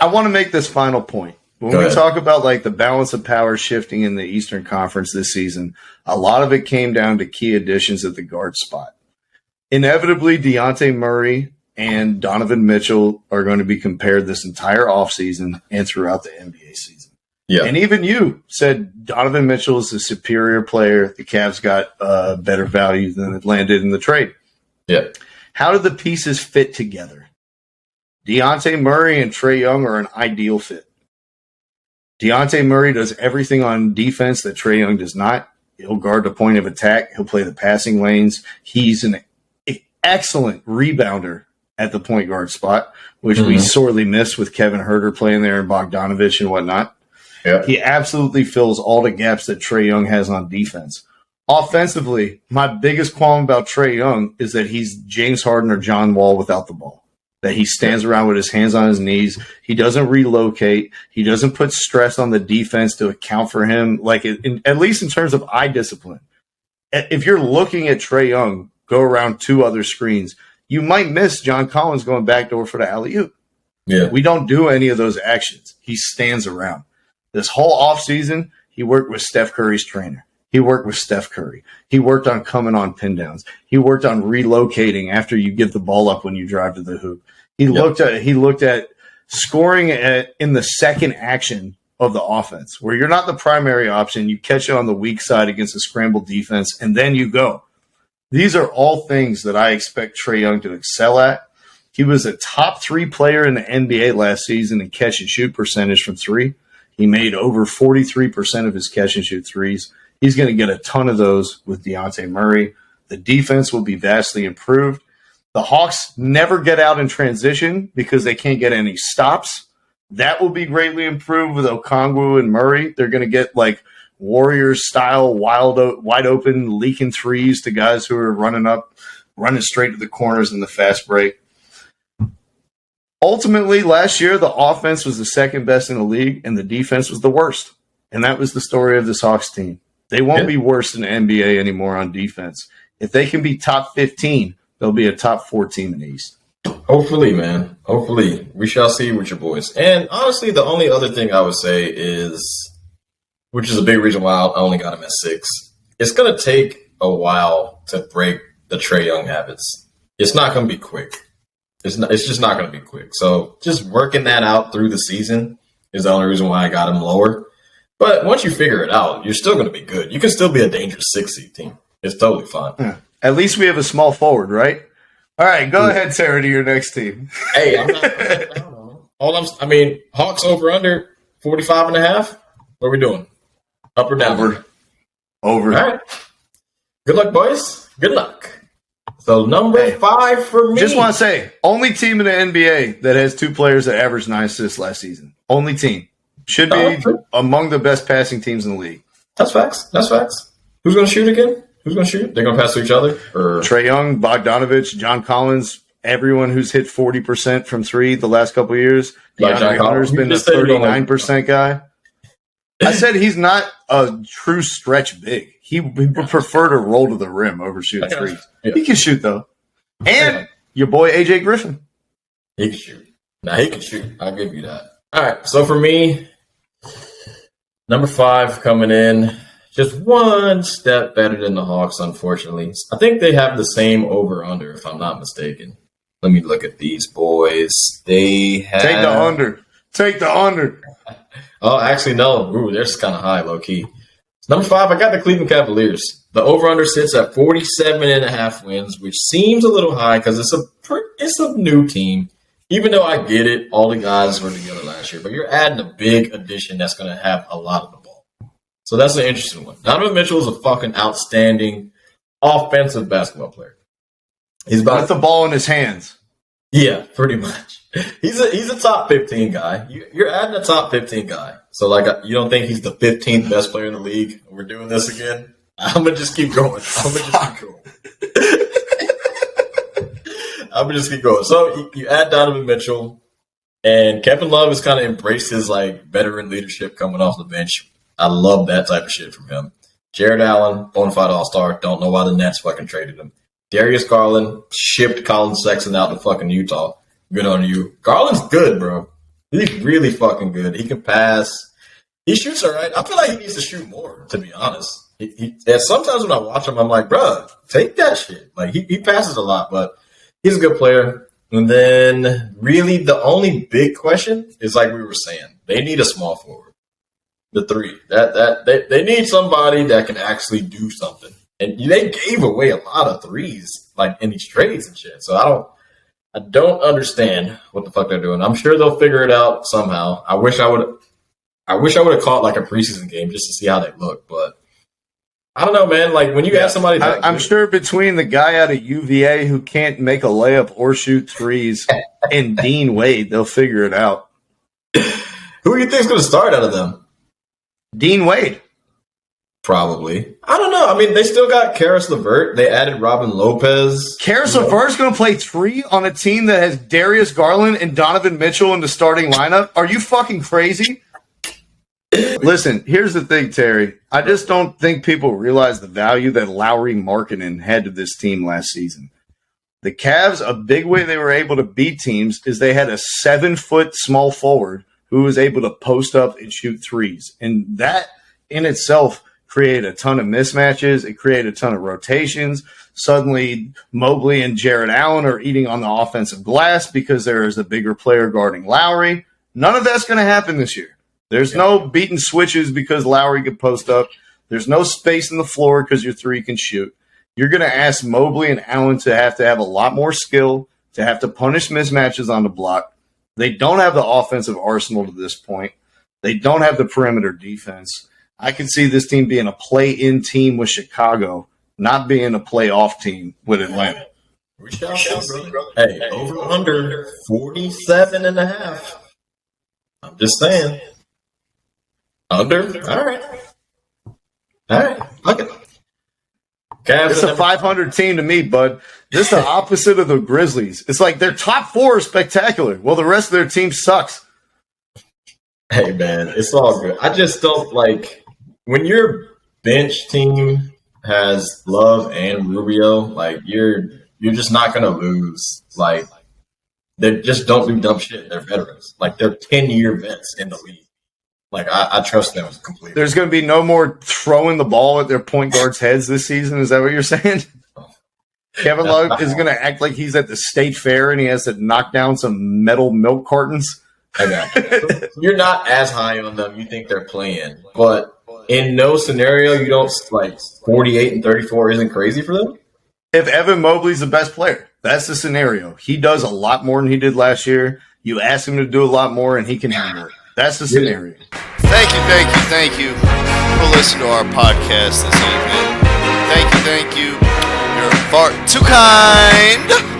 I want to make this final point. When we talk about like the balance of power shifting in the Eastern Conference this season, a lot of it came down to key additions at the guard spot. Inevitably, Dejounte Murray and Donovan Mitchell are going to be compared this entire offseason and throughout the NBA season. Yeah. And even you said Donovan Mitchell is the superior player. The Cavs got better value than it landed in the trade. Yeah. How do the pieces fit together? Dejounte Murray and Trae Young are an ideal fit. Dejounte Murray does everything on defense that Trae Young does not. He'll guard the point of attack. He'll play the passing lanes. He's an excellent rebounder at the point guard spot, which we sorely missed with Kevin Huerter playing there and Bogdanovich and whatnot. Yeah. He absolutely fills all the gaps that Trae Young has on defense. Offensively, my biggest qualm about Trae Young is that he's James Harden or John Wall without the ball. That he stands around with his hands on his knees. He doesn't relocate. He doesn't put stress on the defense to account for him, like at least in terms of eye discipline. If you're looking at Trae Young go around two other screens, you might miss John Collins going backdoor for the alley-oop. Yeah. We don't do any of those actions. He stands around. This whole offseason, he worked with Steph Curry's trainer. He worked with Steph Curry. He worked on coming on pin downs. He worked on relocating after you give the ball up when you drive to the hoop. He looked at scoring in the second action of the offense, where you're not the primary option. You catch it on the weak side against a scrambled defense, and then you go. These are all things that I expect Trae Young to excel at. He was a top 3 player in the NBA last season in catch and shoot percentage from 3. He made over 43% of his catch and shoot threes. He's going to get a ton of those with Dejounte Murray. The defense will be vastly improved. The Hawks never get out in transition because they can't get any stops. That will be greatly improved with Okongwu and Murray. They're going to get like Warriors-style wide open leaking threes to guys who are running straight to the corners in the fast break. Ultimately, last year, the offense was the second best in the league, and the defense was the worst. And that was the story of this Hawks team. They won't be worse than the NBA anymore on defense. If they can be top 15, they'll be a top 4 team in the East. Hopefully, man. Hopefully. We shall see with your boys. And honestly, the only other thing I would say is, which is a big reason why I only got him at 6, it's going to take a while to break the Trae Young habits. It's not going to be quick. It's just not going to be quick. So just working that out through the season is the only reason why I got him lower. But once you figure it out, you're still going to be good. You can still be a dangerous 6-seed team. It's totally fine. Yeah. At least we have a small forward, right? All right, go ahead, Sarah, to your next team. Hey, I'm not. I don't know. Hawks over under 45.5. What are we doing? Up or down? Over. All right. Good luck, boys. Good luck. So number 5 for me. Just want to say, only team in the NBA that has 2 players that averaged 9 assists last season. Only team. Should be among the best passing teams in the league. That's facts. Who's going to shoot again? Who's going to shoot? They're going to pass to each other? Or? Trae Young, Bogdanovich, John Collins, everyone who's hit 40% from 3 the last couple of years. DeAndre Hunter's been the 39% guy. I said he's not a true stretch big. He would prefer to roll to the rim over shoot threes. Yeah. He can shoot, though. And your boy, A.J. Griffin. He can shoot. He can shoot. I'll give you that. All right, so for me, number 5 coming in, just one step better than the Hawks, unfortunately. I think they have the same over-under, if I'm not mistaken. Let me look at these boys. They have... Take the under. Oh, actually, no. Ooh, they're just kind of high, low-key. Number 5, I got the Cleveland Cavaliers. The over-under sits at 47.5 wins, which seems a little high because it's a new team. Even though I get it, all the guys were together last year, but you're adding a big addition that's going to have a lot of the ball. So that's an interesting one. Donovan Mitchell is a fucking outstanding offensive basketball player. He's got the ball in his hands. Yeah, pretty much. He's a top 15 guy. You're adding a top 15 guy. So, you don't think he's the 15th best player in the league? We're doing this again? I'm going to just keep going. I'm going to just keep going. So, you add Donovan Mitchell, and Kevin Love has kind of embraced his, veteran leadership coming off the bench. I love that type of shit from him. Jared Allen, bona fide all-star. Don't know why the Nets fucking traded him. Darius Garland shipped Colin Sexton out to fucking Utah. Good on you. Garland's good, bro. He's really fucking good. He can pass. He shoots all right. I feel like he needs to shoot more, to be honest. And sometimes when I watch him, I'm like, bro, take that shit. Like, he passes a lot, but he's a good player. And then, really, the only big question is, like we were saying, they need a small forward. The three. They need somebody that can actually do something. And they gave away a lot of threes, like, in these trades and shit. So I don't understand what the fuck they're doing. I'm sure they'll figure it out somehow. I wish I would have caught like a preseason game just to see how they look, but I don't know, man. Like when you have somebody, I'm sure between the guy out of UVA who can't make a layup or shoot threes and Dean Wade, they'll figure it out. Who do you think is going to start out of them? Dean Wade. Probably. I don't know. I mean, they still got Karis LeVert. They added Robin Lopez. Karis LeVert's going to play 3 on a team that has Darius Garland and Donovan Mitchell in the starting lineup? Are you fucking crazy? Listen, here's the thing, Terry. I just don't think people realize the value that Lauri Markkanen had to this team last season. The Cavs, a big way they were able to beat teams is they had a 7-foot small forward who was able to post up and shoot threes. And that in itself created a ton of mismatches. It created a ton of rotations. Suddenly, Mobley and Jared Allen are eating on the offensive glass because there is a bigger player guarding Lowry. None of that's going to happen this year. There's no beating switches because Lowry could post up. There's no space in the floor because your 3 can shoot. You're going to ask Mobley and Allen to have a lot more skill, to have to punish mismatches on the block. They don't have the offensive arsenal to this point. They don't have the perimeter defense. I can see this team being a play-in team with Chicago, not being a playoff team with Atlanta. We shall see, bro. Hey, over under 47.5. I'm just saying. Under? All right. Okay. Cavs it's a 500 team to me, bud. This is the opposite of the Grizzlies. It's like their top 4 is spectacular. Well, the rest of their team sucks. Hey, man, it's all good. I just don't like when your bench team has Love and Rubio. Like you're just not gonna lose. Like they just don't do dumb shit. They're veterans. Like they're 10-year vets in the league. Like I trust them completely. There's going to be no more throwing the ball at their point guards' heads this season. Is that what you're saying? Kevin Love is going to act like he's at the state fair and he has to knock down some metal milk cartons. Okay. You're not as high on them. You think they're playing, but in no scenario you don't like 48 and 34 isn't crazy for them. If Evan Mobley's the best player, that's the scenario. He does a lot more than he did last year. You ask him to do a lot more and he can handle it. That's the scenario. Thank you for listening to our podcast this evening. Thank you. You're far too kind.